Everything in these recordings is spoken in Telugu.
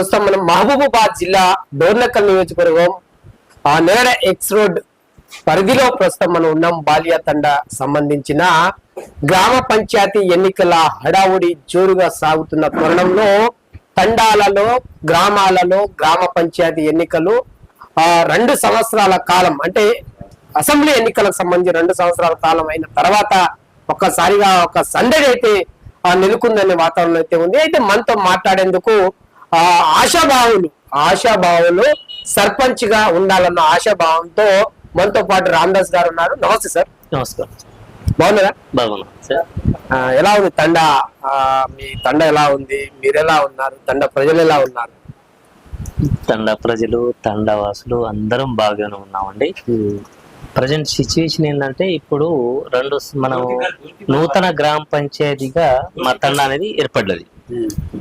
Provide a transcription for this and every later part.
ప్రస్తుతం మనం మహబూబాబాద్ జిల్లా డోర్నకల్ నియోజకవర్గం నేడ ఎక్స్ రోడ్ పరిధిలో ప్రస్తుతం మనం ఉన్నాం. బాలియా తండ సంబంధించిన గ్రామ పంచాయతీ ఎన్నికల హడావుడి జోరుగా సాగుతున్న తరుణంలో తండాలలో గ్రామాలలో గ్రామ పంచాయతీ ఎన్నికలు 2 సంవత్సరాల కాలం అంటే అసెంబ్లీ ఎన్నికలకు సంబంధించి 2 సంవత్సరాల కాలం అయిన తర్వాత ఒక్కసారిగా ఒక సందడి అయితే నెలకొందనే వాతావరణం అయితే ఉంది. అయితే మనతో మాట్లాడేందుకు ఆశాభావులు సర్పంచ్ గా ఉండాలన్న ఆశాభావంతో మనతో పాటు రామదాస్ గారు ఉన్నారు. నమస్తే సార్. నమస్కారం. బాగున్నారా? బాగున్నా సార్. ఎలా ఉంది తండ? మీ తండ ఎలా ఉంది? మీరు ఎలా ఉన్నారు? తండ ప్రజలు ఎలా ఉన్నారు? తండ ప్రజలు తండవాసులు అందరం బాగానే ఉన్నామండి. ప్రజెంట్ సిచ్యువేషన్ ఏంటంటే ఇప్పుడు మనం నూతన గ్రామ పంచాయతీగా మా తండ అనేది ఏర్పడ్డది.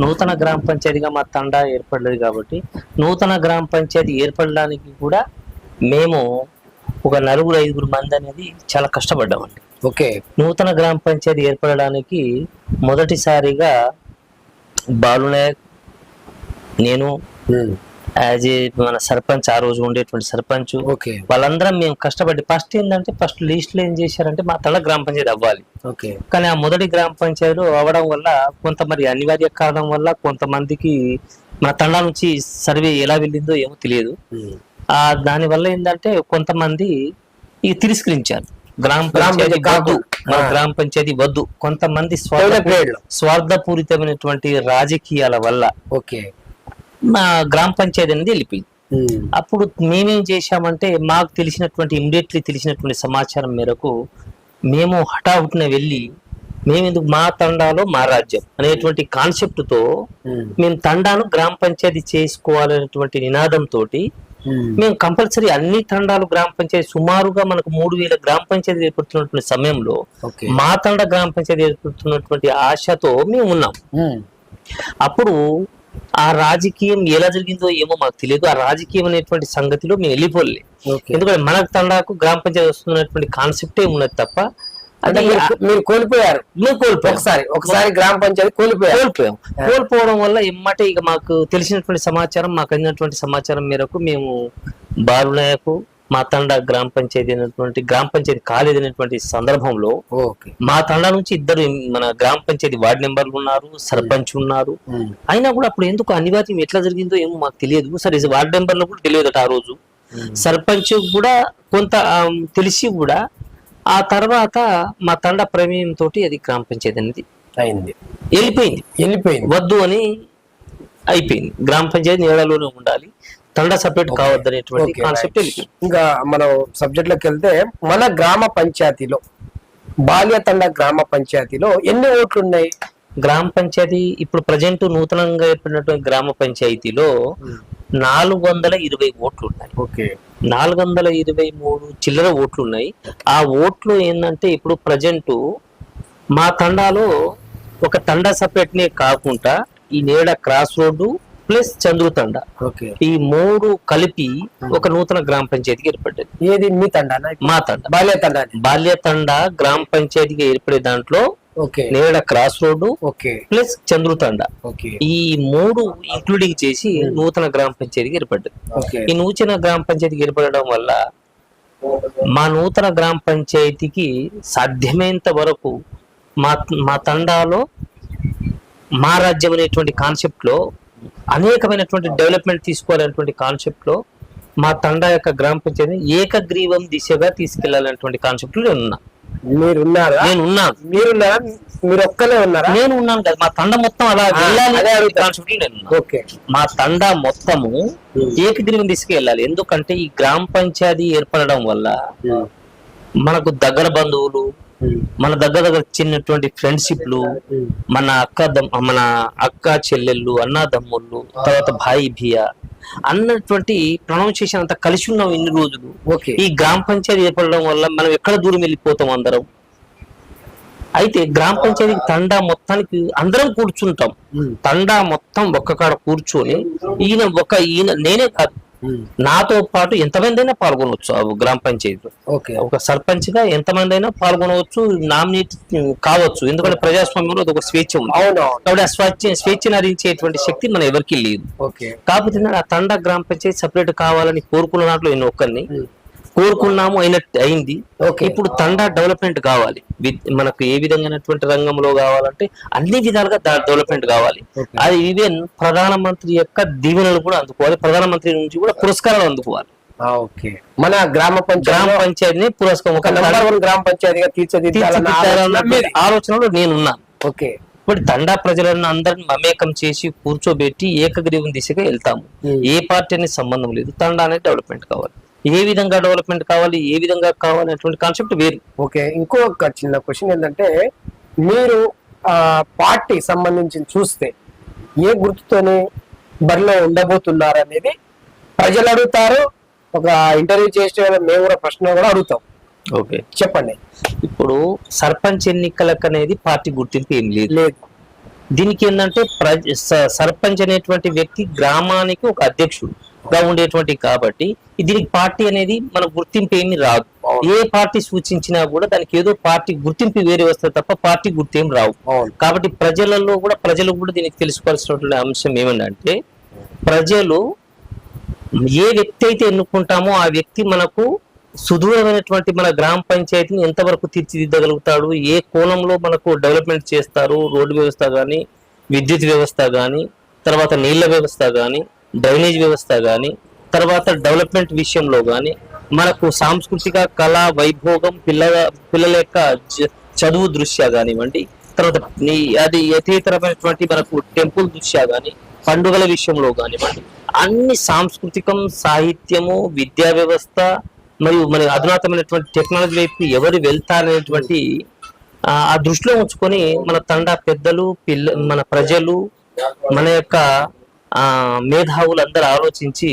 నూతన గ్రామ పంచాయతీగా మా తండ ఏర్పడ్డది కాబట్టి నూతన గ్రామ పంచాయతీ ఏర్పడడానికి కూడా మేము ఒక 4-5 మంది అనేది చాలా కష్టపడ్డామండి. ఓకే. నూతన గ్రామ పంచాయతీ ఏర్పడడానికి మొదటిసారిగా బాలునాయక్, నేను యాజ్ ఏ మన సర్పంచ్, ఆ రోజు ఉండేటువంటి సర్పంచ్, వాళ్ళందరం మేము కష్టపడి ఫస్ట్ లిస్ట్ లో ఏం చేశారంటే మా తండ గ్రామ పంచాయతీ అవ్వాలి. కానీ ఆ మొదటి గ్రామ పంచాయతీలు అవ్వడం వల్ల కొంత మరి అనివార్య కారణం వల్ల కొంతమందికి మన తండ నుంచి సర్వే ఎలా వెళ్ళిందో ఏమో తెలియదు. దాని వల్ల ఏంటంటే కొంతమంది ఇక తిరస్కరించారు. గ్రామ పంచాయతీ వద్దు. కొంతమంది స్వార్థపూరితమైనటువంటి రాజకీయాల వల్ల మా గ్రామ పంచాయతీ అనేది వెళ్ళిపోయింది. అప్పుడు మేమేం చేశామంటే మాకు ఇమ్మీడియట్లీ తెలిసినటువంటి సమాచారం మేరకు మేము హఠాహుటిన వెళ్ళి మేమెందుకు మా తండాలో మా రాజ్యం అనేటువంటి కాన్సెప్ట్ తో మేము తండాను గ్రామ పంచాయతీ చేసుకోవాలనేటువంటి నినాదంతో మేము కంపల్సరీ అన్ని తండాలు గ్రామ పంచాయతీ సుమారుగా మనకు 3000 గ్రామ పంచాయతీ ఏర్పడుతున్నటువంటి సమయంలో మా తండ గ్రామ పంచాయతీ ఏర్పడుతున్నటువంటి ఆశతో మేము ఉన్నాం. అప్పుడు ఆ రాజకీయం ఎలా జరిగిందో ఏమో మాకు తెలియదు. ఆ రాజకీయం అనేటువంటి సంగతిలో మేము వెళ్ళిపోలే. ఎందుకంటే మన తండాకు గ్రామ పంచాయతీ వస్తున్నటువంటి కాన్సెప్టే ఉన్నది తప్ప మీరు కోల్పోయారు. ఒకసారి గ్రామ పంచాయతీ కోల్పోవడం వల్ల ఎమ్మటే ఇక మాకు తెలిసినటువంటి సమాచారం, మాకు అందినటువంటి సమాచారం మేరకు మేము బాలునాయకు మా తండ గ్రామ పంచాయతీ కాలేదనేటువంటి సందర్భంలో మా తండ నుంచి 2 మన గ్రామ పంచాయతీ వార్డు మెంబర్లు ఉన్నారు, సర్పంచ్ ఉన్నారు. అయినా కూడా అప్పుడు ఎందుకు అనివార్యం ఎట్లా జరిగిందో ఏమో మాకు తెలియదు. సరే, వార్డు మెంబర్లు కూడా తెలియదు ఆ రోజు. సర్పంచ్ కూడా కొంత తెలిసి కూడా ఆ తర్వాత మా తండ ప్రమేయం తోటి అది గ్రామ పంచాయతీ అనేది వెళ్ళిపోయింది. వద్దు అని అయిపోయింది. గ్రామ పంచాయతీ నీడలోనే ఉండాలి, తండ సపరేట్ కావద్దు అనేటువంటి కాన్సెప్ట్. ఇంకా మనం సబ్జెక్ట్ లోకి వెళ్తే మన గ్రామ పంచాయతీలో బాల్య తండ గ్రామ పంచాయతీలో ఎన్ని ఓట్లు ఉన్నాయి? గ్రామ పంచాయతీ ఇప్పుడు ప్రజెంట్ నూతనంగా ఏర్పడినటువంటి గ్రామ పంచాయతీలో 420 ఓట్లు ఉన్నాయి. 423 చిల్లర ఓట్లు ఉన్నాయి. ఆ ఓట్లు ఏంటంటే ఇప్పుడు ప్రజెంట్ మా తండాలో ఒక తండ సపరేట్ నే కాకుండా ఈ నేడ క్రాస్ రోడ్డు ప్లస్ చంద్రుతండ, ఈ 3 కలిపి ఒక నూతన గ్రామ పంచాయతీకి ఏర్పడ్డది. ఏది మీ తండ? మా తండ బాల్య తండ గ్రామ పంచాయతీగా ఏర్పడే దాంట్లో నేడ క్రాస్ రోడ్డు ప్లస్ చంద్రుతండ, ఈ 3 ఇంక్లూడింగ్ చేసి నూతన గ్రామ పంచాయతీకి ఏర్పడ్డది. ఈ నూతన గ్రామ పంచాయతీకి ఏర్పడడం వల్ల మా నూతన గ్రామ పంచాయతీకి సాధ్యమైనంత వరకు మా తండాలో మా రాజ్యం అనేటువంటి కాన్సెప్ట్ లో అనేకమైనటువంటి డెవలప్మెంట్ తీసుకోవాలనేటువంటి కాన్సెప్ట్ లో మా తండా యొక్క గ్రామ పంచాయతీ ఏకగ్రీవం దిశగా తీసుకెళ్లాలనేటువంటి కాన్సెప్ట్ లో ఉన్నా. మీరు ఒక్కలే ఉన్నారా? నేను ఉన్నాను కదా. మా తండ మొత్తం అలా మా తండ మొత్తము ఏకగ్రీవం తీసుకెళ్ళాలి. ఎందుకంటే ఈ గ్రామ పంచాయతీ ఏర్పడడం వల్ల మనకు దగ్గర బంధువులు, మన దగ్గర చిన్నటువంటి ఫ్రెండ్షిప్లు, మన అక్క చెల్లెళ్ళు, అన్నదమ్ముళ్ళు, తర్వాత భాయి భియా అన్నటువంటి ప్రొనౌన్సియేషన్ అంతా కలిసి ఉన్నాం ఇన్ని రోజులు. ఈ గ్రామ పంచాయతీ ఏర్పడడం వల్ల మనం ఎక్కడ దూరం వెళ్ళిపోతాం అందరం. అయితే గ్రామ పంచాయతీ తండా మొత్తానికి అందరం కూర్చుంటాం. తండా మొత్తం ఒక్క కాడ కూర్చొని ఈయన నేనే కాదు నాతో పాటు ఎంతమంది అయినా పాల్గొనవచ్చు ఆ గ్రామ పంచాయతీలో. ఓకే ఒక సర్పంచ్ గా ఎంతమంది అయినా పాల్గొనవచ్చు, నామినేట్ కావచ్చు. ఎందుకంటే ప్రజాస్వామ్యంలో అది ఒక స్వేచ్ఛ ఉంది. అవును కాబట్టి ఆ స్వేచ్ఛను హరించేటువంటి శక్తి మన ఎవరికి లేదు. ఓకే కాకపోతే ఆ తండా గ్రామ పంచాయతీ సపరేట్ కావాలని కోరుకున్న దాంట్లో నేను ఒక్కరిని కోరుకున్నాము, అయింది. ఓకే. ఇప్పుడు తండా డెవలప్మెంట్ కావాలి. మనకు ఏ విధంగానటువంటి రంగంలో కావాలంటే అన్ని విధాలుగా డెవలప్మెంట్ కావాలి. ఓకే. అది ఈవెన్ ప్రధానమంత్రి యొక్క దీవెనలు కూడా అందుకోవాలి, ప్రధానమంత్రి నుంచి కూడా పురస్కారాలు అందుకోవాలి. ఓకే మన గ్రామ గ్రామ పంచాయతీని పురస్కారం ఒక నంబర్ 1 గ్రామ పంచాయతీగా తీర్చిదిద్దాలన్న ఆలోచనలో నేనున్నాను. ఓకే ఇప్పుడు తండా ప్రజలను అందరిని మమేకం చేసి కూర్చోబెట్టి ఏకగ్రీవం దిశగా వెళ్తాము. ఏ పార్టీ అనేది సంబంధం లేదు, తండా అనేది డెవలప్మెంట్ కావాలి. ఏ విధంగా డెవలప్మెంట్ కావాలి, ఏ విధంగా కావాలి అనేటువంటి కాన్సెప్ట్ వేరు. ఓకే ఇంకొక చిన్న క్వశ్చన్ ఏంటంటే, మీరు పార్టీ సంబంధించి చూస్తే ఏ గుర్తుతోనే బరిలో ఉండబోతున్నారు అనేది ప్రజలు అడుగుతారు. ఒక ఇంటర్వ్యూ చేసే మేము కూడా ప్రశ్న కూడా అడుగుతాం. ఓకే చెప్పండి. ఇప్పుడు సర్పంచ్ ఎన్నికలకు అనేది పార్టీ గుర్తింపు ఏం లేదు. దీనికి ఏంటంటే సర్పంచ్ అనేటువంటి వ్యక్తి గ్రామానికి ఒక అధ్యక్షుడుగా ఉండేటువంటి, కాబట్టి దీనికి పార్టీ అనేది మన గుర్తింపు ఏమి రాదు. ఏ పార్టీ సూచించినా కూడా దానికి ఏదో పార్టీ గుర్తింపు వేరే వస్తుంది తప్ప పార్టీ గుర్తేం రావు. కాబట్టి ప్రజలు కూడా దీనికి తెలుసుకోవాల్సినటువంటి అంశం ఏమంటే, ప్రజలు ఏ వ్యక్తి అయితే ఎన్నుకుంటామో ఆ వ్యక్తి మనకు సుదూరమైనటువంటి మన గ్రామ పంచాయతీని ఎంతవరకు తీర్చిదిద్దగలుగుతాడు, ఏ కోణంలో మనకు డెవలప్మెంట్ చేస్తారు, రోడ్డు వ్యవస్థ కానీ, విద్యుత్ వ్యవస్థ కానీ, తర్వాత నీళ్ల వ్యవస్థ కానీ, డ్రైనేజ్ వ్యవస్థ కానీ, తర్వాత డెవలప్మెంట్ విషయంలో కానీ, మనకు సాంస్కృతిక కళా వైభోగం, పిల్లల యొక్క చదువు దృష్ట్యా కానివ్వండి, తర్వాత అది యథేతరమైనటువంటి మనకు టెంపుల్ దృష్ట్యా కానీ, పండుగల విషయంలో కానివ్వండి, అన్ని సాంస్కృతికం, సాహిత్యము, విద్యా వ్యవస్థ మరియు మన అధునాతమైనటువంటి టెక్నాలజీ వైపు ఎవరు వెళ్తారనేటువంటి ఆ దృష్టిలో ఉంచుకొని మన తండా పెద్దలు, మన ప్రజలు, మన యొక్క మేధావులు అందరూ ఆలోచించి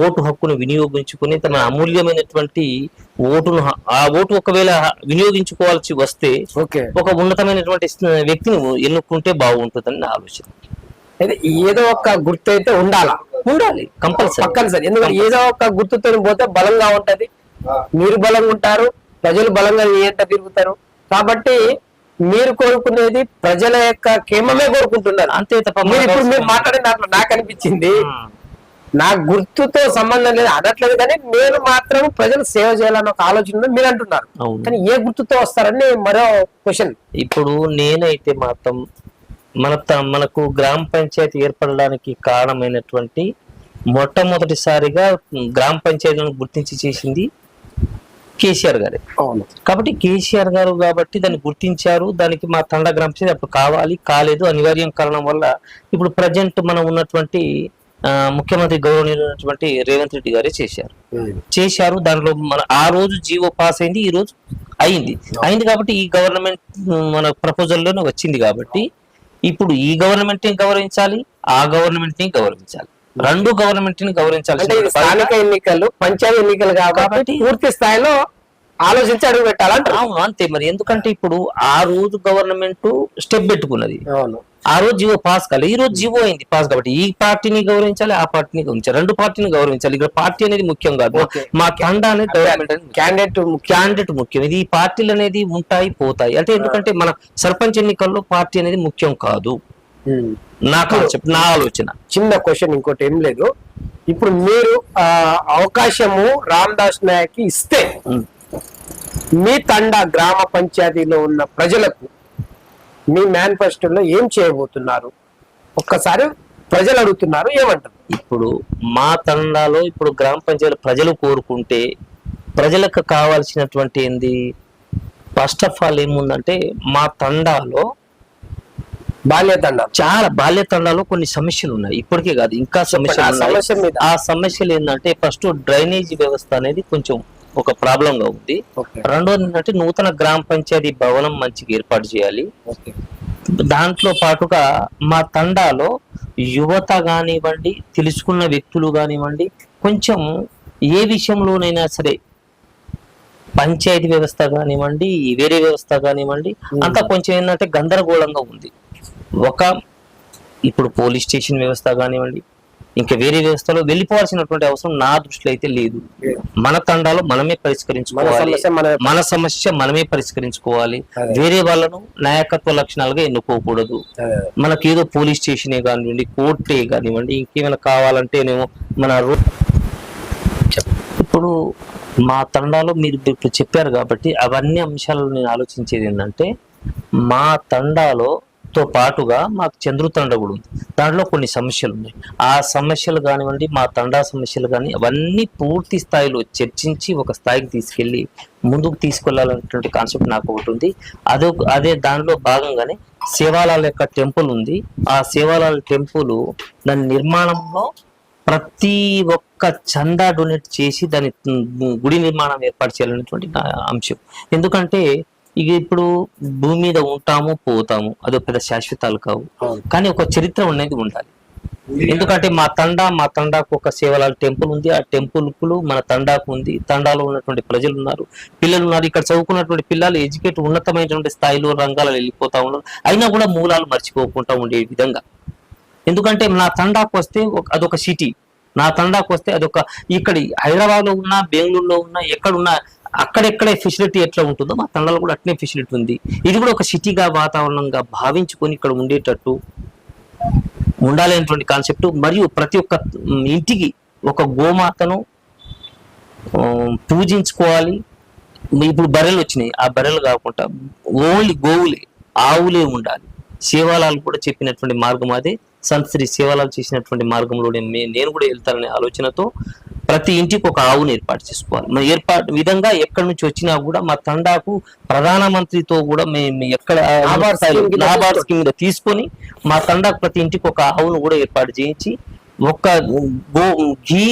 ఓటు హక్కును వినియోగించుకుని తన అమూల్యమైనటువంటి ఆ ఓటు ఒకవేళ వినియోగించుకోవాల్సి వస్తే ఒక ఉన్నతమైనటువంటి వ్యక్తిని ఎన్నుకుంటే బాగుంటుందని నా ఆలోచన. ఏదో ఒక గుర్తు అయితే ఉండాలి కంపల్సరీ. ఎందుకంటే ఏదో ఒక గుర్తుతో పోతే బలంగా ఉంటది, మీరు బలంగా ఉంటారు, ప్రజలు బలంగా తిరుగుతారు. కాబట్టి మీరు కోరుకునేది ప్రజల యొక్క క్షేమమే కోరుకుంటున్నారు, అంతే తప్ప మీరు మాట్లాడిన దాంట్లో నాకు అనిపించింది నా గుర్తుతో సంబంధం లేదు అనట్లేదు, కానీ నేను మాత్రం ప్రజలు సేవ చేయాలన్న ఒక ఆలోచన మీరు అంటున్నారు. కానీ ఏ గుర్తుతో వస్తారని మరో క్వశ్చన్. ఇప్పుడు నేనైతే మాత్రం మనకు గ్రామ పంచాయతీ ఏర్పడడానికి కారణమైనటువంటి మొట్టమొదటిసారిగా గ్రామ పంచాయతీలను గుర్తించి చేసింది కేసీఆర్ గారే. కాబట్టి కేసీఆర్ గారు కాబట్టి దాన్ని గుర్తించారు. దానికి మా తండా గ్రామ పంచాయతీ అప్పుడు కాలేదు, అనివార్యం కారణం వల్ల ఇప్పుడు ప్రజెంట్ మనం ఉన్నటువంటి ముఖ్యమంత్రి గౌరవనీయులైనటువంటి రేవంత్ రెడ్డి గారే చేశారు. దాంట్లో ఆ రోజు జీవో పాస్ అయింది, ఈ రోజు అయింది కాబట్టి ఈ గవర్నమెంట్ మన ప్రపోజల్లోనే వచ్చింది. కాబట్టి ఇప్పుడు ఈ గవర్నమెంట్ ని గౌరవించాలి, ఆ గవర్నమెంట్ ని గౌరవించాలి, రెండు గవర్నమెంట్ ని గౌరవించాలి. స్థానిక ఎన్నికలు, పంచాయతీ ఎన్నికలు కాబట్టి పూర్తి స్థాయిలో ఆలోచించి అడుగు పెట్టాలంటే. అవును అంతే. మరి ఎందుకంటే ఇప్పుడు ఆ రోజు గవర్నమెంట్ స్టెప్ పెట్టుకున్నది, ఆ రోజు జీవో పాస్ కాలేదు, ఈ రోజు జీవో అయింది పాస్. కాబట్టి ఈ పార్టీని గౌరవించాలి, ఆ పార్టీని గౌరవించాలి, రెండు పార్టీని గౌరవించాలి. ఇక్కడ పార్టీ అనేది ముఖ్యం కాదు, మా తండా అనేది డెవలప్మెంట్ అనేది క్యాండిడేట్ ముఖ్యం. ఇది ఈ పార్టీలు అనేది ఉంటాయి పోతాయి అంటే, ఎందుకంటే మన సర్పంచ్ ఎన్నికల్లో పార్టీ అనేది ముఖ్యం కాదు. నా కాన్సెప్ట్, నా ఆలోచన. చిన్న క్వశ్చన్, ఇంకోటి ఏం లేదు. ఇప్పుడు మీరు అవకాశము రామదాస్ నాయక్ ఇస్తే మీ తండా గ్రామ పంచాయతీలో ఉన్న ప్రజలకు మీ మేనిఫెస్టోలో ఏం చేయబోతున్నారు? ఒక్కసారి ప్రజలు అడుగుతున్నారు, ఏమంటారు? ఇప్పుడు మా తండాలో ఇప్పుడు గ్రామ పంచాయతీ ప్రజలు కోరుకుంటే ప్రజలకు కావాల్సినటువంటి ఏంది, ఫస్ట్ ఆఫ్ ఆల్ ఏముందంటే మా తండాలో బాల్య తండాలో కొన్ని సమస్యలు ఉన్నాయి. ఇప్పటికే కాదు, ఇంకా సమస్యలు. ఆ సమస్యలు ఏంటంటే, ఫస్ట్ డ్రైనేజ్ వ్యవస్థ అనేది కొంచెం ఒక ప్రాబ్లం గా ఉంది. రెండోది ఏంటంటే, నూతన గ్రామ పంచాయతీ భవనం మంచిగా ఏర్పాటు చేయాలి. దాంట్లో పాటుగా మా తండాలో యువత కానివ్వండి, తెలుసుకున్న వ్యక్తులు కానివ్వండి, కొంచెం ఏ విషయంలోనైనా సరే పంచాయతీ వ్యవస్థ కానివ్వండి, వేరే వ్యవస్థ కానివ్వండి, అంతా కొంచెం ఏంటంటే గందరగోళంగా ఉంది. ఇప్పుడు పోలీస్ స్టేషన్ వ్యవస్థ కానివ్వండి, ఇంకా వేరే వ్యవస్థలో వెళ్ళిపోవాల్సినటువంటి అవసరం నా దృష్టిలో అయితే లేదు. మన తండాలో మనమే పరిష్కరించుకోవాలి, మన సమస్య మనమే పరిష్కరించుకోవాలి. వేరే వాళ్ళను నాయకత్వ లక్షణాలుగా ఎన్నుకోకూడదు. మనకేదో పోలీస్ స్టేషనే కానివ్వండి, కోర్టే కానివ్వండి, ఇంకేమైనా కావాలంటేనేమో మన ఇప్పుడు మా తండాలో మీరు ఇప్పుడు చెప్పారు కాబట్టి అవన్నీ అంశాలను నేను ఆలోచించేది ఏంటంటే, మా తండాలో తో పాటుగా మాకు చంద్రు తండ కూడా ఉంది. దాంట్లో కొన్ని సమస్యలు ఉన్నాయి. ఆ సమస్యలు కానివ్వండి, మా తండా సమస్యలు కానీ అవన్నీ పూర్తి స్థాయిలో చర్చించి ఒక స్థాయికి తీసుకెళ్ళి ముందుకు తీసుకెళ్లాలనేటువంటి కాన్సెప్ట్ నాకు ఒకటి ఉంది. అదే దానిలో భాగంగానే సేవాలాల యొక్క టెంపుల్ ఉంది. ఆ సేవాలాల టెంపుల్ దాని నిర్మాణంలో ప్రతి ఒక్క చందా డొనేట్ చేసి దాని గుడి నిర్మాణం ఏర్పాటు చేయాలనేటువంటి అంశం. ఎందుకంటే ఇక ఇప్పుడు భూమి మీద ఉంటాము పోతాము, అదో పెద్ద శాశ్వతాలు కావు, కానీ ఒక చరిత్ర అనేది ఉండాలి. ఎందుకంటే మా తండాకు ఒక సేవలాల టెంపుల్ ఉంది. ఆ టెంపుల్ కు మన తండాకు ఉంది. తండాలో ఉన్నటువంటి ప్రజలు ఉన్నారు, పిల్లలు ఉన్నారు. ఇక్కడ చదువుకున్నటువంటి పిల్లలు ఎడ్యుకేట్ ఉన్నతమైనటువంటి స్థాయిలో రంగాలలో వెళ్ళిపోతా ఉన్నారు. అయినా కూడా మూలాలు మర్చిపోకుండా ఉండే విధంగా. ఎందుకంటే నా తండాకు వస్తే అదొక సిటీ, నా తండాకు వస్తే అదొక ఇక్కడ హైదరాబాద్ లో ఉన్నా, బెంగళూరులో ఉన్నా, ఎక్కడున్నా అక్కడెక్కడే ఫెసిలిటీ ఎట్లా ఉంటుందో మా తండాలో కూడా అట్నే ఫెసిలిటీ ఉంది. ఇది కూడా ఒక సిటీగా వాతావరణంగా భావించుకొని ఇక్కడ ఉండేటట్టు ఉండాలనేటువంటి కాన్సెప్ట్. మరియు ప్రతి ఒక్క ఇంటికి ఒక గోమాతను పూజించుకోవాలి. ఇప్పుడు బర్రెలు వచ్చినాయి, ఆ బర్రెలు కాకుండా ఓన్లీ గోవులే, ఆవులే ఉండాలి. సేవాలాలు కూడా చెప్పినటువంటి మార్గం అదే. సంత్ శ్రీ సేవాలాలు చేసినటువంటి మార్గంలో నేను కూడా వెళ్తాననే ఆలోచనతో ప్రతి ఇంటికి ఒక ఆవును ఏర్పాటు చేసుకోవాలి. మన ఏర్పాటు విధంగా ఎక్కడి నుంచి వచ్చినా కూడా మా తండాకు ప్రధానమంత్రితో కూడా మేము ఎక్కడ నాబార్డ్ స్కీమ్ మీద తీసుకొని మా తండాకు ప్రతి ఇంటికి ఒక ఆవును కూడా ఏర్పాటు చేయించి ఒక ఘీ,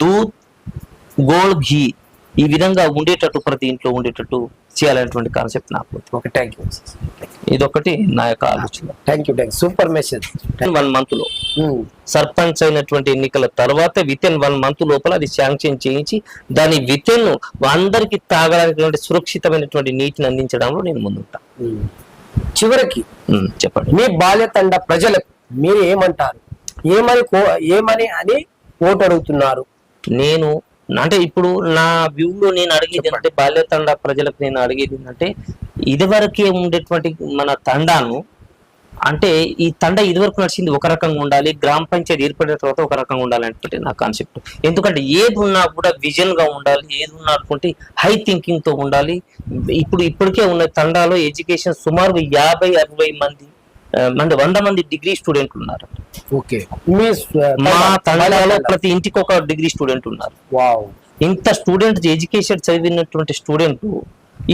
దూద్, గోల్ ఘీ ఈ విధంగా ఉండేటట్టు ప్రతి ఇంట్లో ఉండేటట్టు చేయాలనేటువంటి కాన్సెప్ట్ నాకు. Okay, thank you. ఇదొకటి నా యొక్క ఆలోచన. Thank you. Super message. 1 month లో సర్పంచ్ అయినటువంటి ఎన్నికల తర్వాత వితిన్ 1 month లోపల అది శాంక్షన్ చేయించి దాని వితిన్ అందరికి తాగడానికి సురక్షితమైనటువంటి నీటిని అందించడంలో నేను ముందుంటా. చివరికి చెప్పండి, మీ బాల్యతండ ప్రజలకు మీరు ఏమంటారు? ఏమని అని ఓటు అడుగుతున్నారు? నేను అంటే ఇప్పుడు నా వ్యూలో నేను అడిగేది ఏంటంటే, బాల్యతండ ప్రజలకు నేను అడిగేది ఏంటంటే, ఇదివరకే ఉండేటువంటి మన తండాను, అంటే ఈ తండ ఇదివరకు నడిచింది ఒక రకంగా ఉండాలి, గ్రామ పంచాయతీ ఏర్పడిన తర్వాత ఒక రకంగా ఉండాలి అంటే నా కాన్సెప్ట్. ఎందుకంటే ఏది ఉన్నా కూడా విజన్ గా ఉండాలి, ఏది ఉన్నా అనుకుంటే హై థింకింగ్ తో ఉండాలి. ఇప్పటికే ఉన్న తండాలో ఎడ్యుకేషన్ సుమారు 50-60 మంది 100 మంది డిగ్రీ స్టూడెంట్లు ఉన్నారు. ఓకే, మా తండాలో ప్రతి ఇంటికి ఒక డిగ్రీ స్టూడెంట్ ఉన్నారు. వావ్, ఇంత స్టూడెంట్ ఎడ్యుకేషన్ చదివినటువంటి స్టూడెంట్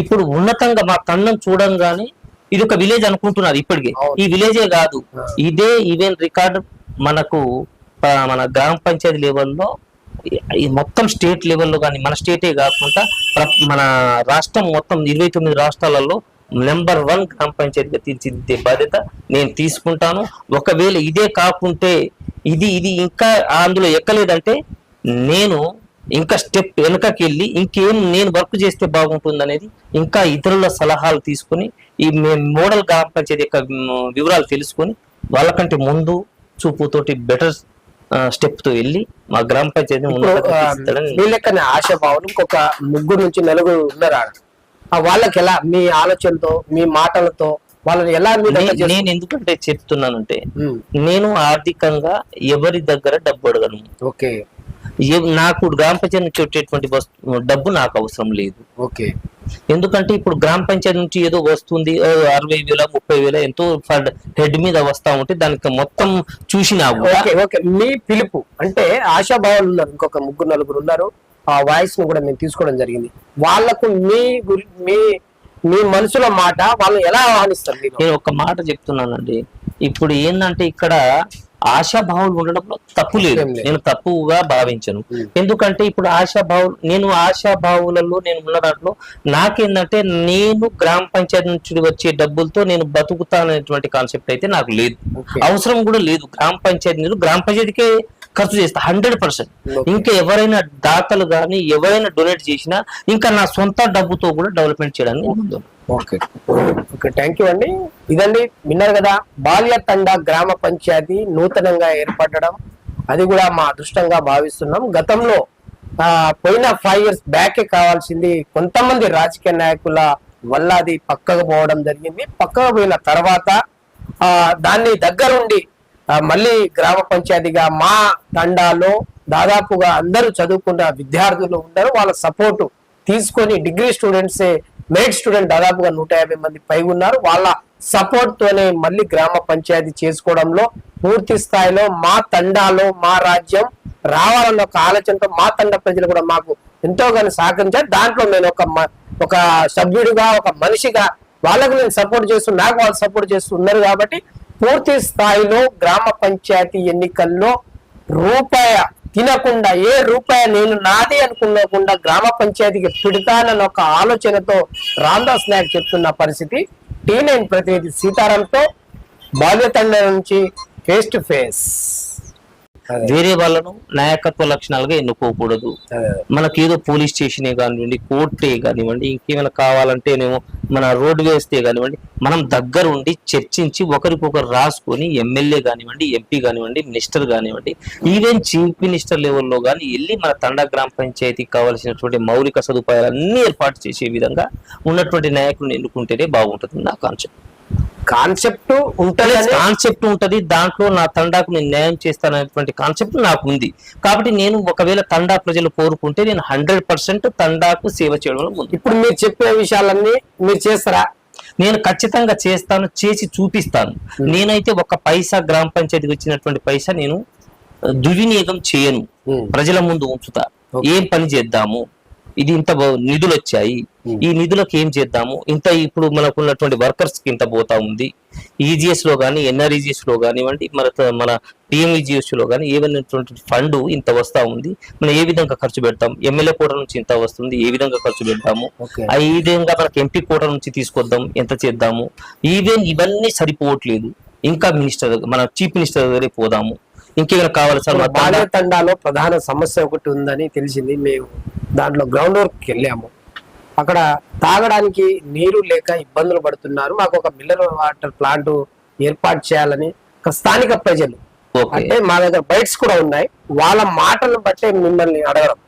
ఇప్పుడు ఉన్నతంగా మా తండం చూడంగానే ఇది ఒక విలేజ్ అనుకుంటున్నారు. ఇప్పటికే ఈ విలేజే కాదు, ఇదే ఈవెన్ రికార్డ్ మనకు మన గ్రామ పంచాయతీ లెవెల్లో మొత్తం స్టేట్ లెవెల్లో కానీ, మన స్టేటే కాకుండా మన రాష్ట్రం మొత్తం 29 రాష్ట్రాలలో నెంబర్ 1 గ్రామ పంచాయతీగా తీర్చిదిద్దే బాధ్యత నేను తీసుకుంటాను. ఒకవేళ ఇదే కాకుంటే ఇది ఇంకా అందులో ఎక్కలేదంటే నేను ఇంకా స్టెప్ వెనకకి వెళ్ళి ఇంకేం నేను వర్క్ చేస్తే బాగుంటుంది అనేది ఇంకా ఇతరుల సలహాలు తీసుకుని ఈ మోడల్ గ్రామ పంచాయతీ యొక్క వివరాలు తెలుసుకొని వాళ్ళకంటే ముందు చూపుతోటి బెటర్ స్టెప్ తో వెళ్ళి మా గ్రామ పంచాయతీ ఆశాభావం ఇంకొక 3 నుంచి 4 ఉన్నారు. వాళ్ళకి ఎలా మీ ఆలోచనతో మీ మాటలతో వాళ్ళని ఎలా నేను ఎందుకంటే చెప్తున్నానంటే, నేను ఆర్థికంగా ఎవరి దగ్గర డబ్బు అడగను. ఓకే, నాకు గ్రామ పంచాయతీ నుంచి వచ్చేటువంటి డబ్బు నాకు అవసరం లేదు. ఓకే, ఎందుకంటే ఇప్పుడు గ్రామ పంచాయతీ నుంచి ఏదో వస్తుంది 60,000 30,000 ఎంతో హెడ్ మీద వస్తా ఉంటే దానికి మొత్తం చూసినా మీ పిలుపు అంటే ఆశాభావాలు ఉన్నారు. ఇంకొక 3-4 ఉన్నారు. ఆ వాయిస్ ను కూడా మేము తీసుకోవడం జరిగింది. వాళ్ళకు మీ మనసులో మాట వాళ్ళు ఎలా ఆహ్వానిస్తారు? నేను ఒక మాట చెప్తున్నానండి. ఇప్పుడు ఏంటంటే ఇక్కడ ఆశాభావులు ఉండడంలో తప్పు లేదు, నేను తప్పుగా భావించను. ఎందుకంటే ఇప్పుడు నేను ఆశాభావులలో నేను ఉన్న దాంట్లో నాకేందంటే నేను గ్రామ పంచాయతీ నుంచి వచ్చే డబ్బులతో నేను బతుకుతాననేటువంటి కాన్సెప్ట్ అయితే నాకు లేదు, అవసరం కూడా లేదు. గ్రామ పంచాయతీకే ఖర్చు చేస్తా 100%. ఇంకా ఎవరైనా దాతలు కానీ ఎవరైనా డొనేట్ చేసినా ఇంకా నా సొంత డబ్బుతో కూడా డెవలప్మెంట్ చేయడానికి ముందు. ఓకే, థ్యాంక్ యూ అండి. ఇదండి, విన్నారు కదా, బాల్యతండ గ్రామ పంచాయతీ నూతనంగా ఏర్పడడం, అది కూడా మా అదృష్టంగా భావిస్తున్నాం. గతంలో పోయిన 5 years బ్యాకే కావాల్సింది కొంతమంది రాజకీయ నాయకుల వల్ల అది పక్కకు పోవడం జరిగింది. పక్కకు పోయిన తర్వాత దాన్ని దగ్గరుండి మళ్ళీ గ్రామ పంచాయతీగా మా తండాలో దాదాపుగా అందరూ చదువుకున్న విద్యార్థులు ఉన్నారు. వాళ్ళ సపోర్టు తీసుకొని డిగ్రీ స్టూడెంట్సే, మెరిట్ స్టూడెంట్ దాదాపుగా 150 మంది పైగా ఉన్నారు. వాళ్ళ సపోర్ట్ తోనే మళ్ళీ గ్రామ పంచాయతీ చేసుకోవడంలో పూర్తి స్థాయిలో మా తండాలో మా రాజ్యం రావాలన్న ఒక ఆలోచనతో మా తండ ప్రజలు కూడా మాకు ఎంతోగానో సహకరించారు. దాంట్లో నేను ఒక సభ్యుడిగా, ఒక మనిషిగా వాళ్ళకు నేను సపోర్ట్ చేస్తూ, నాకు వాళ్ళు సపోర్ట్ చేస్తూ ఉన్నారు. కాబట్టి పూర్తి స్థాయిలో గ్రామ పంచాయతీ ఎన్నికల్లో రూపాయి తినకుండా, ఏ రూపాయి నేను నాది అనుకున్నకుండా గ్రామ పంచాయతీకి పెడతానన్న ఒక ఆలోచనతో రామదాస్ నాయక్ చెప్తున్న పరిస్థితి. T9 ప్రతినిధి సీతారాంతో బాల్యతండ నుంచి ఫేస్ టు ఫేస్. వేరే వాళ్ళను నాయకత్వ లక్షణాలుగా ఎన్నుకోకూడదు. మనకి ఏదో పోలీస్ స్టేషనే కానివ్వండి, కోర్టే కానివ్వండి, ఇంకేమైనా కావాలంటేనేమో మన రోడ్ వేస్తే కానివ్వండి, మనం దగ్గర ఉండి చర్చించి ఒకరికొకరు రాసుకొని ఎమ్మెల్యే కానివ్వండి, ఎంపీ కానివ్వండి, మినిస్టర్ కానివ్వండి, ఈవెన్ చీఫ్ మినిస్టర్ లెవెల్లో కానీ వెళ్ళి మన తండా గ్రామ పంచాయతీకి కావాల్సినటువంటి మౌలిక సదుపాయాలన్నీ ఏర్పాటు చేసే విధంగా ఉన్నటువంటి నాయకులను ఎన్నుకుంటేనే బాగుంటుంది. నా కాన్సెప్ట్ ఉంటది. దాంట్లో నా తండాకు నేను న్యాయం చేస్తాననేటువంటి కాన్సెప్ట్ నాకు ఉంది. కాబట్టి నేను ఒకవేళ తండా ప్రజలు కోరుకుంటే నేను 100% తండాకు సేవ చేయడం ఉంది. ఇప్పుడు మీరు చెప్పే విషయాలన్నీ మీరు చేస్తారా? నేను ఖచ్చితంగా చేస్తాను, చేసి చూపిస్తాను. నేనైతే ఒక పైసా గ్రామ పంచాయతీకి వచ్చినటువంటి పైసా నేను దుర్వినియోగం చేయను, ప్రజల ముందు ఉంచుతా. ఏం పని చేద్దాము, ఇది ఇంత నిధులు వచ్చాయి, ఈ నిధులకు ఏం చేద్దాము, ఇంత ఇప్పుడు మనకు ఉన్నటువంటి వర్కర్స్ కి ఇంత పోతా ఉంది, ఈజీఎస్ లో కానీ ఎన్ఆర్ఈజిఎస్ లో కానివ్వండి, మన పిఎంఈజిఎస్ లో కానీ ఏమైనటువంటి ఫండ్ ఇంత వస్తా ఉంది, మనం ఏ విధంగా ఖర్చు పెడతాం, ఎమ్మెల్యే కోట నుంచి ఇంత వస్తుంది, ఏ విధంగా ఖర్చు పెడతాము, ఈ విధంగా మనకి ఎంపీ కోట నుంచి తీసుకొద్దాం, ఎంత చేద్దాము, ఇవన్నీ సరిపోవట్లేదు. ఇంకా మన చీఫ్ మినిస్టర్ దగ్గరే పోదాము, ఇంకేమైనా కావాలి సార్. బాల్యతండాలో ప్రధాన సమస్య ఒకటి ఉందని తెలిసింది. మేము దాంట్లో గ్రౌండ్ వర్క్ వెళ్ళాము. అక్కడ తాగడానికి నీరు లేక ఇబ్బందులు పడుతున్నారు. మాకు ఒక మినరల్ వాటర్ ప్లాంట్ ఏర్పాటు చేయాలని స్థానిక ప్రజలు, అంటే మా దగ్గర బైట్స్ కూడా ఉన్నాయి, వాళ్ళ మాటలను బట్టే మిమ్మల్ని అడగడం,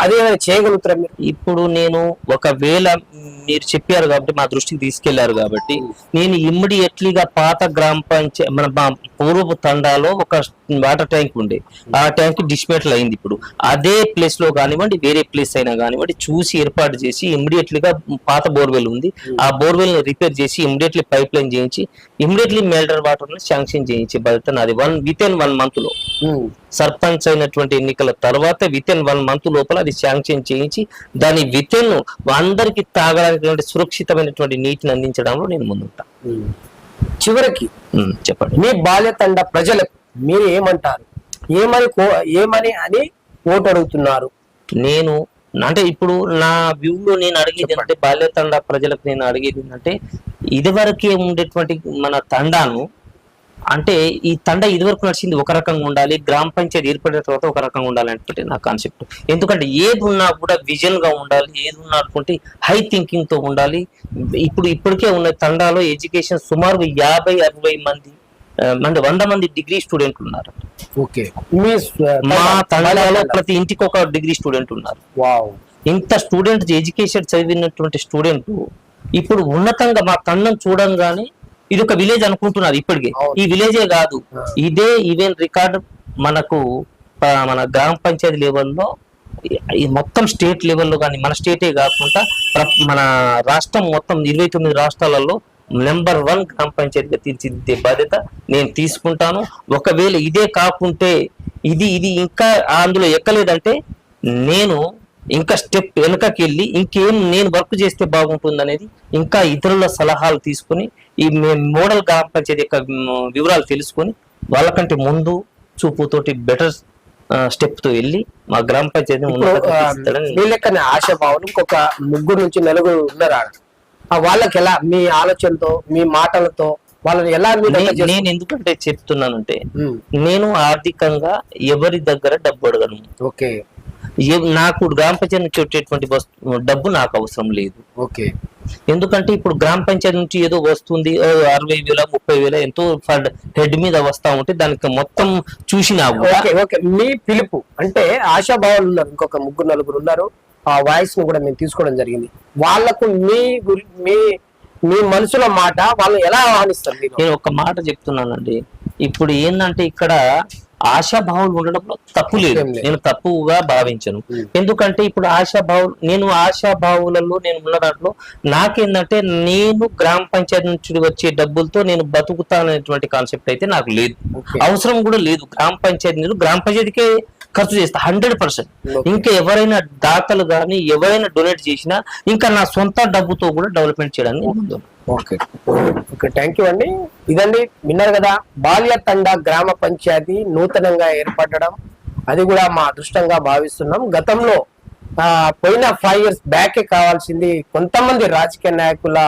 అదే చేయగలుగుతారా మీరు? ఇప్పుడు నేను ఒకవేళ మీరు చెప్పారు కాబట్టి మా దృష్టికి తీసుకెళ్లారు కాబట్టి నేను ఇమ్మీడియట్లీగా పాత గ్రామ పంచాయతీ మన పూర్వపు తండాలో ఒక వాటర్ ట్యాంక్ ఉండే, ఆ ట్యాంక్ డిస్మేటల్ అయింది. ఇప్పుడు అదే ప్లేస్ లో కానివ్వండి, వేరే ప్లేస్ అయినా కానివ్వండి చూసి ఏర్పాటు చేసి ఇమ్మీడియట్లీగా పాత బోర్వెల్ ఉంది, ఆ బోర్వెల్ ని రిపేర్ చేసి ఇమ్మీడియట్లీ పైప్ లైన్ చేయించి ఇమ్మీడియట్లీ మెల్టర్ వాటర్ ని శాంక్షన్ చేయించే బాధ్యత నాది. వితిన్ 1 month లో సర్పంచ్ అయినటువంటి ఎన్నికల తర్వాత వితిన్ 1 month లోపల అది శాంక్షన్ చేయించి దాని వితిన్ అందరికి తాగడానికి సురక్షితమైనటువంటి నీటిని అందించడంలో నేను ముందుంటా. చివరికి చెప్పండి, మీ బాల్యతండ ప్రజలకు మీరు ఏమంటారు? ఏమని అని ఓటు అడుగుతున్నారు? నేను అంటే ఇప్పుడు నా వ్యూలో నేను అడిగేది అంటే బాల్యతండ ప్రజలకు నేను అడిగేది ఏంటంటే, ఇదివరకే ఉండేటువంటి మన తండాను, అంటే ఈ తండ ఇదివరకు నడిచింది ఒక రకంగా ఉండాలి, గ్రామ పంచాయతీ ఏర్పడిన తర్వాత ఒక రకంగా ఉండాలి అంటే నా కాన్సెప్ట్. ఎందుకంటే ఏది ఉన్నా కూడా విజన్ గా ఉండాలి, ఏది ఉన్నా అనుకుంటే హై థింకింగ్ తో ఉండాలి. ఇప్పటికే ఉన్న తండాలో ఎడ్యుకేషన్ సుమారు 50-60 మంది 100 మంది డిగ్రీ స్టూడెంట్లు ఉన్నారు. మా తండాలో ప్రతి ఇంటికి ఒక డిగ్రీ స్టూడెంట్ ఉన్నారు. ఇంత స్టూడెంట్ ఎడ్యుకేషన్ చదివినటువంటి స్టూడెంట్ ఇప్పుడు ఉన్నతంగా మా తండం చూడంగానే ఇది ఒక విలేజ్ అనుకుంటున్నారు. ఇప్పటికే ఈ విలేజే కాదు, ఇదే ఈవెన్ రికార్డు మనకు మన గ్రామ పంచాయతీ లెవెల్లో మొత్తం స్టేట్ లెవెల్లో కానీ, మన స్టేటే కాకుండా మన రాష్ట్రం మొత్తం 29 రాష్ట్రాలలో నెంబర్ 1 గ్రామ పంచాయతీగా తీర్చిదిద్దే బాధ్యత నేను తీసుకుంటాను. ఒకవేళ ఇదే కాకుంటే ఇది ఇంకా అందులో ఎక్కలేదంటే నేను ఇంకా స్టెప్ వెనకకి వెళ్ళి ఇంకేం నేను వర్క్ చేస్తే బాగుంటుంది అనేది ఇంకా ఇతరుల సలహాలు తీసుకుని ఈ మోడల్ గ్రామ పంచాయతీ యొక్క వివరాలు తెలుసుకొని వాళ్ళకంటే ముందు చూపుతోటి బెటర్ స్టెప్ తో వెళ్ళి మా గ్రామ పంచాయతీ ఆశాభావం ఇంకొక 3 నుంచి 4 ఉన్నారు. వాళ్ళకి ఎలా మీ ఆలోచనతో మీ మాటలతో వాళ్ళని ఎలా? నేను ఎందుకంటే చెప్తున్నానంటే నేను ఆర్థికంగా ఎవరి దగ్గర డబ్బు అడగను. ఓకే, నాకు గ్రామ పంచాయతీ నుంచి వచ్చేటువంటి డబ్బు నాకు అవసరం లేదు. ఓకే. ఎందుకంటే ఇప్పుడు గ్రామ పంచాయతీ నుంచి ఏదో వస్తుంది 60,000 30,000 ఎంతో హెడ్ మీద వస్తా ఉంటే దానికి మొత్తం చూసినా కూడా. ఓకే, మీ పిలుపు అంటే ఆశాభావాలు ఉన్నారు, ఇంకొక 3-4 ఉన్నారు. ఆ వాయిస్ ను కూడా మేము తీసుకోవడం జరిగింది. వాళ్ళకు మీ మనసులో మాట వాళ్ళు ఎలా ఆహ్వానిస్తారు? నేను ఒక మాట చెప్తున్నానండి, ఇప్పుడు ఏంటంటే ఇక్కడ ఆశాభావులు ఉండడంలో తప్పు లేదు, నేను తప్పుగా భావించను. ఎందుకంటే ఇప్పుడు ఆశాభావులలో నేను ఉన్న దాంట్లో నాకేందంటే నేను గ్రామ పంచాయతీ నుంచి వచ్చే డబ్బులతో నేను బతుకుతాననేటువంటి కాన్సెప్ట్ అయితే నాకు లేదు, అవసరం కూడా లేదు. గ్రామ పంచాయతీకే ఖర్చు చేస్తా 100%. ఇంకా ఎవరైనా దాతలు కానీ ఎవరైనా డొనేట్ చేసినా ఇంకా నా సొంత డబ్బుతో కూడా డెవలప్మెంట్ చేయడానికి ముందు. ఓకే, థ్యాంక్ యూ అండి. ఇదండి, విన్నారు కదా, బాల్య తండా గ్రామ పంచాయతీ నూతనంగా ఏర్పడడం, అది కూడా మా అదృష్టంగా భావిస్తున్నాం. గతంలో పోయిన 5 years బ్యాకే కావాల్సింది కొంతమంది రాజకీయ నాయకుల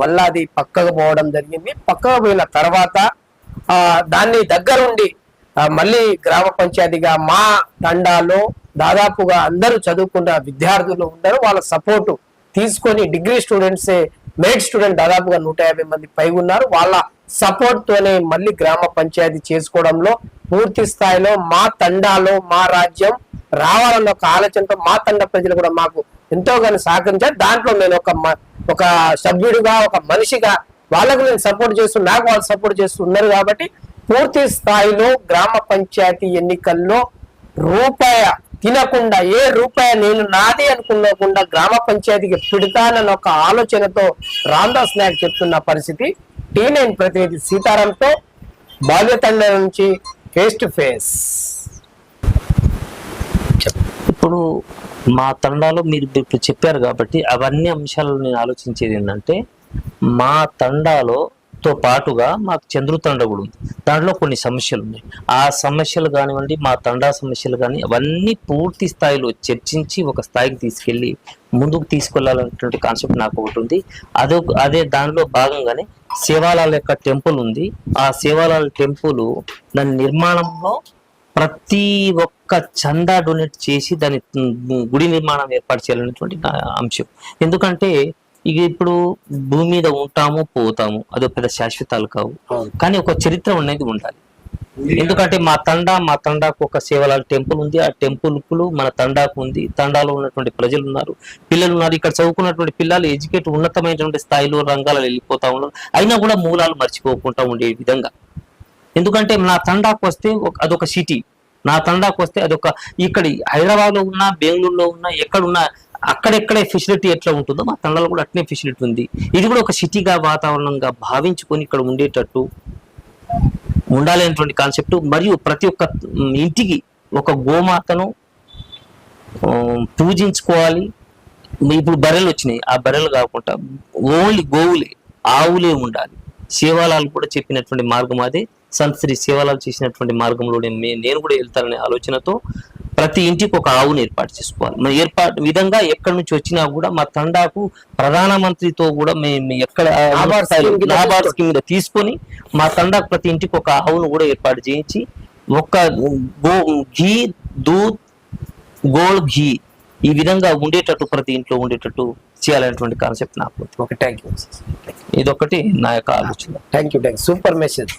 వల్ల అది పక్కకు పోవడం జరిగింది. పక్కకు పోయిన తర్వాత దాన్ని దగ్గరుండి మళ్ళీ గ్రామ పంచాయతీగా మా తండాలో దాదాపుగా అందరూ చదువుకున్న విద్యార్థులు ఉన్నారు. వాళ్ళ సపోర్టు తీసుకొని డిగ్రీ స్టూడెంట్సే, మెరిట్ స్టూడెంట్ దాదాపుగా 150 మంది పైగా ఉన్నారు. వాళ్ళ సపోర్ట్ తోనే మళ్ళీ గ్రామ పంచాయతీ చేసుకోవడంలో పూర్తి స్థాయిలో మా తండాలో మా రాజ్యం రావాలన్న ఒక ఆలోచనతో మా తండా ప్రజలు కూడా మాకు ఎంతోగానో సహకరించారు. దాంట్లో నేను ఒక సభ్యుడిగా, ఒక మనిషిగా వాళ్ళకు నేను సపోర్ట్ చేస్తూ, నాకు వాళ్ళు సపోర్ట్ చేస్తూ ఉన్నారు. కాబట్టి పూర్తి స్థాయిలో గ్రామ పంచాయతీ ఎన్నికల్లో రూపాయి తినకుండా, ఏ రూపాయి నేను నాది అనుకున్నకుండా గ్రామ పంచాయతీకి పెడతానన్న ఒక ఆలోచనతో రామదాస్ నాయక్ చెప్తున్న పరిస్థితి. T9 ప్రతినిధి సీతారాంతో బాల్యతండ నుంచి ఫేస్ టు ఫేస్. ఇప్పుడు మా తండాలో మీరు ఇప్పుడు చెప్పారు కాబట్టి అవన్నీ అంశాలను నేను ఆలోచించేది ఏంటంటే, మా తండాలో తో పాటుగా మాకు చంద్రు తండ కూడా ఉంది. దాంట్లో కొన్ని సమస్యలు ఉన్నాయి. ఆ సమస్యలు కానివ్వండి, మా తండా సమస్యలు కానీ అవన్నీ పూర్తి స్థాయిలో చర్చించి ఒక స్థాయికి తీసుకెళ్లి ముందుకు తీసుకెళ్లాలనేటువంటి కాన్సెప్ట్ నాకు ఒకటి ఉంది. అదే దానిలో భాగంగానే సేవాలాల్ యొక్క టెంపుల్ ఉంది. ఆ సేవాలాల్ టెంపుల్ దాని నిర్మాణంలో ప్రతి ఒక్క చందా డొనేట్ చేసి దాని గుడి నిర్మాణం ఏర్పాటు చేయాలనేటువంటి అంశం. ఎందుకంటే ఇక ఇప్పుడు భూమి మీద ఉంటాము పోతాము, అదో పెద్ద శాశ్వతాలు కావు, కానీ ఒక చరిత్ర అనేది ఉండాలి. ఎందుకంటే మా తండాకు ఒక సేవలాల్ టెంపుల్ ఉంది. ఆ టెంపుల్ కు మన తండాకు ఉంది. తండాలో ఉన్నటువంటి ప్రజలు ఉన్నారు, పిల్లలు ఉన్నారు. ఇక్కడ చదువుకున్నటువంటి పిల్లలు ఎడ్యుకేట్ ఉన్నతమైనటువంటి స్థాయిలో రంగాలలో వెళ్ళిపోతా ఉన్నారు. అయినా కూడా మూలాలు మర్చిపోకుండా ఉండే విధంగా. ఎందుకంటే నా తండాకు వస్తే అదొక సిటీ, నా తండాకు వస్తే అదొక, ఇక్కడ హైదరాబాద్ లో ఉన్నా, బెంగళూరులో ఉన్నా, ఎక్కడున్నా అక్కడెక్కడే ఫెసిలిటీ ఎట్లా ఉంటుందో మా తండాలో కూడా అట్నే ఫెసిలిటీ ఉంది. ఇది కూడా ఒక సిటీగా వాతావరణంగా భావించుకొని ఇక్కడ ఉండేటట్టు ఉండాలనేటువంటి కాన్సెప్ట్. మరియు ప్రతి ఒక్క ఇంటికి ఒక గోమాతను పూజించుకోవాలి. ఇప్పుడు బర్రెలు వచ్చినాయి, ఆ బర్రెలు కాకుండా ఓన్లీ గోవులే, ఆవులే ఉండాలి. సేవాలాలు కూడా చెప్పినటువంటి మార్గం అదే. సంత్ శ్రీ సేవాలాలు చేసినటువంటి మార్గంలో నేను కూడా వెళ్తాననే ఆలోచనతో ప్రతి ఇంటికి ఒక ఆవును ఏర్పాటు చేసుకోవాలి. మన ఏర్పాటు విధంగా ఎక్కడి నుంచి వచ్చినా కూడా మా తండాకు ప్రధానమంత్రితో కూడా మేము ఎక్కడ నాబార్డ్ స్కీమ్ మీద తీసుకొని మా తండాకు ప్రతి ఇంటికి ఒక ఆవును కూడా ఏర్పాటు చేయించి ఒక ఘీ, దూద్, గోల్డ్ ఘీ ఈ విధంగా ఉండేటట్టు ప్రతి ఇంట్లో ఉండేటట్టు చేయాలనేటువంటి కాన్సెప్ట్ నాకు. Okay, thank you. ఇదొకటి నా యొక్క ఆలోచన. Thank you, super message.